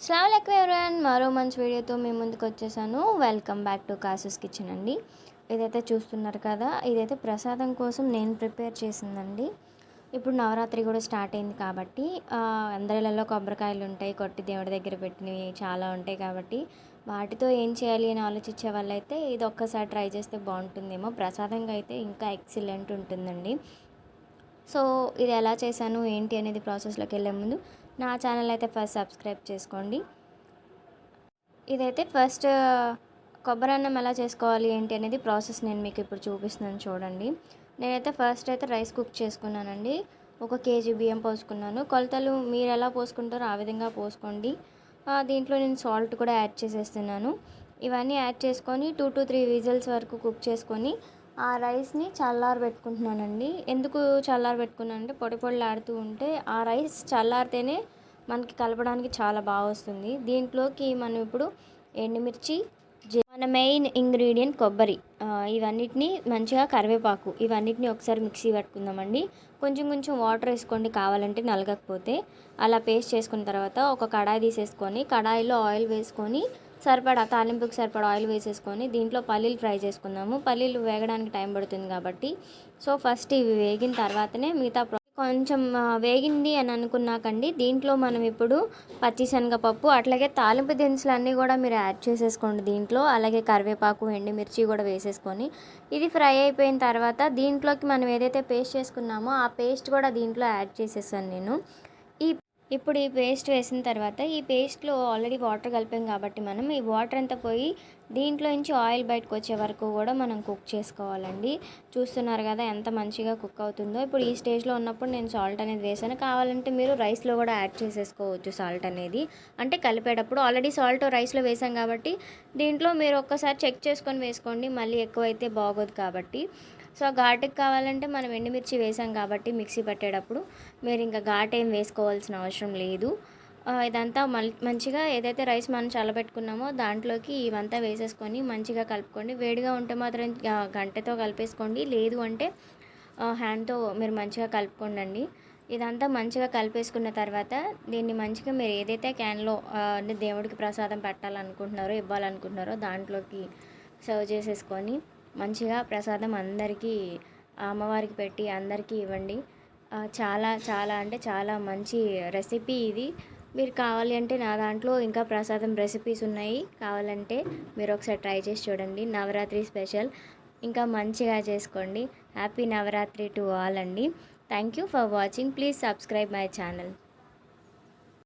అస్సలాముఅలైకుం everyone, మరో మంచి వీడియోతో మీ ముందుకు వచ్చేసాను. వెల్కమ్ బ్యాక్ టు కాసూస్ కిచెన్ అండి. ఇదైతే చూస్తున్నారు కదా, ఇదైతే ప్రసాదం కోసం నేను ప్రిపేర్ చేసిందండి. ఇప్పుడు నవరాత్రి కూడా స్టార్ట్ అయింది కాబట్టి అందరిలలో కొబ్బరికాయలు ఉంటాయి, కొట్టి దేవుడి దగ్గర పెట్టినవి చాలా ఉంటాయి కాబట్టి వాటితో ఏం చేయాలి అని ఆలోచించే వాళ్ళైతే ఇది ఒక్కసారి ట్రై చేస్తే బాగుంటుందేమో. ప్రసాదంగా అయితే ఇంకా ఎక్సలెంట్ ఉంటుందండి. సో ఇది ఎలా చేశాను ఏంటి అనేది ప్రాసెస్లోకి వెళ్ళే ముందు నా ఛానల్ అయితే ఫస్ట్ సబ్స్క్రైబ్ చేసుకోండి. ఇదైతే ఫస్ట్ కొబ్బరి అన్నం ఎలా చేసుకోవాలి ఏంటి అనేది ప్రాసెస్ నేను మీకు ఇప్పుడు చూపిస్తున్నాను చూడండి. నేనైతే ఫస్ట్ అయితే రైస్ కుక్ చేసుకున్నానండి. 1 కేజీ బియ్యం పోసుకున్నాను. కొలతలు మీరు ఎలా పోసుకుంటారో ఆ విధంగా పోసుకోండి. దీంట్లో నేను సాల్ట్ కూడా యాడ్ చేసేస్తున్నాను. ఇవన్నీ యాడ్ చేసుకొని 2 to 3 విజిల్స్ వరకు కుక్ చేసుకొని ఆ రైస్ని చల్లారబెట్టుకుంటున్నానండి. ఎందుకు చల్లారబెట్టుకున్నాను అంటే పొడి పొడిలాడుతూ ఉంటే ఆ రైస్ చల్లారితేనే మనకి కలపడానికి చాలా బాగా వస్తుంది. దీంట్లోకి మనం ఇప్పుడు ఎండుమిర్చి, మన మెయిన్ ఇంగ్రీడియంట్ కొబ్బరి, ఇవన్నిటిని మంచిగా కరివేపాకు, ఇవన్నిటిని ఒకసారి మిక్సీ పట్టుకుందామండి. కొంచెం కొంచెం వాటర్ వేసుకోండి కావాలంటే, నలగకపోతే. అలా పేస్ట్ చేసుకున్న తర్వాత ఒక కడాయి తీసేసుకొని కడాయిలో ఆయిల్ వేసుకొని సరిపడా తాలింపుకి సరిపడా ఆయిల్ వేసేసుకొని దీంట్లో పల్లీలు ఫ్రై చేసుకుందాము. పల్లీలు వేగడానికి టైం పడుతుంది కాబట్టి సో ఫస్ట్ ఇవి వేగిన తర్వాతనే మిగతా కొంచెం వేగింది అని అనుకున్నాకండి దీంట్లో మనం ఇప్పుడు పచ్చిశనగపప్పు అట్లాగే తాలింపు దినుసులు అన్నీ కూడా మీరు యాడ్ చేసేసుకోండి దీంట్లో. అలాగే కరివేపాకు, ఎండుమిర్చి కూడా వేసేసుకొని ఇది ఫ్రై అయిపోయిన తర్వాత దీంట్లోకి మనం ఏదైతే పేస్ట్ చేసుకున్నామో ఆ పేస్ట్ కూడా దీంట్లో యాడ్ చేసేసాను నేను. ఇప్పుడు ఈ పేస్ట్ వేసిన తర్వాత ఈ పేస్ట్లో ఆల్రెడీ వాటర్ కలిపాం కాబట్టి మనం ఈ వాటర్ అంతా పోయి దీంట్లో నుంచి ఆయిల్ బయటకు వచ్చే వరకు కూడా మనం కుక్ చేసుకోవాలండి. చూస్తున్నారు కదా ఎంత మంచిగా కుక్ అవుతుందో. ఇప్పుడు ఈ స్టేజ్లో ఉన్నప్పుడు నేను సాల్ట్ అనేది వేసాను. కావాలంటే మీరు రైస్లో కూడా యాడ్ చేసేసుకోవచ్చు సాల్ట్ అనేది. అంటే కలిపేటప్పుడు ఆల్రెడీ సాల్ట్ రైస్లో వేసాం కాబట్టి దీంట్లో మీరు ఒక్కసారి చెక్ చేసుకొని వేసుకోండి, మళ్ళీ ఎక్కువైతే బాగోదు కాబట్టి. సో ఘాటుకి కావాలంటే మనం ఎండుమిర్చి వేసాం కాబట్టి మిక్సీ పట్టేటప్పుడు మీరు ఇంకా ఘాటు ఏం వేసుకోవాల్సిన అవసరం లేదు. ఇదంతా మంచిగా ఏదైతే రైస్ మనం చల్లబెట్టుకున్నామో దాంట్లోకి ఇవంతా వేసేసుకొని మంచిగా కలుపుకోండి. వేడిగా ఉంటే మాత్రం గంటెతో కలిపేసుకోండి, లేదు అంటే హ్యాండ్తో మీరు మంచిగా కలుపుకోండి. ఇదంతా మంచిగా కలిపేసుకున్న తర్వాత దీన్ని మంచిగా మీరు ఏదైతే క్యాన్లో అంటే దేవుడికి ప్రసాదం పెట్టాలనుకుంటున్నారో ఇవ్వాలనుకుంటున్నారో దాంట్లోకి సర్వ్ చేసేసుకొని మంచిగా ప్రసాదం అందరికీ అమ్మవారికి పెట్టి అందరికీ ఇవ్వండి. చాలా చాలా అంటే చాలా మంచి రెసిపీ ఇది. మీరు కావాలి అంటే నా దాంట్లో ఇంకా ప్రసాదం రెసిపీస్ ఉన్నాయి, కావాలంటే మీరు ఒకసారి ట్రై చేసి చూడండి. నవరాత్రి స్పెషల్ ఇంకా మంచిగా చేసుకోండి. హ్యాపీ నవరాత్రి టు ఆల్ అండి. Thank you for watching. Please subscribe my channel.